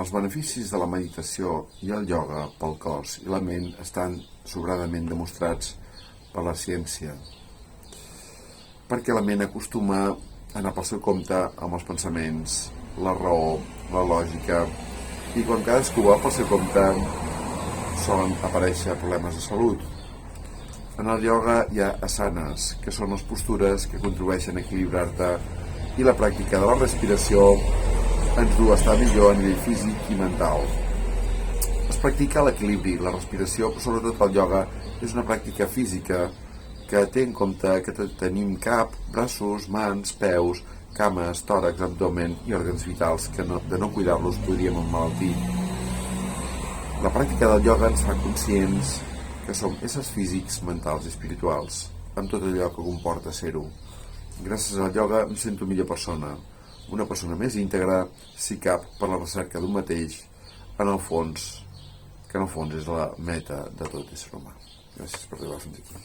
Els beneficis de la meditació i el ioga pel cos i la ment estan sobradament demostrats per la ciència, perquè la ment acostuma a anar pel seu compte amb els pensaments, la raó, la lògica, i quan cadascú va pel seu compte solen aparèixer problemes de salut. En el ioga hi ha asanes, que són les postures que contribueixen a equilibrar-te, i la pràctica de la respiració ens du a estar millor a nivell físic i mental. Es practica l'equilibri, la respiració, però sobretot el ioga és una pràctica física que té en compte que tenim cap, braços, mans, peus, cames, tòrax, abdomen i òrgans vitals que de no cuidar-los podríem emmalaltir. La pràctica del ioga ens fa conscients que som éssers físics, mentals i espirituals, amb tot allò que comporta ser-ho. Gràcies al ioga em sento millor persona, una persona més íntegra, si cap, per la recerca d'un mateix, que en el fons és la meta de tot ésser humà. Gràcies per arribar fins aquí.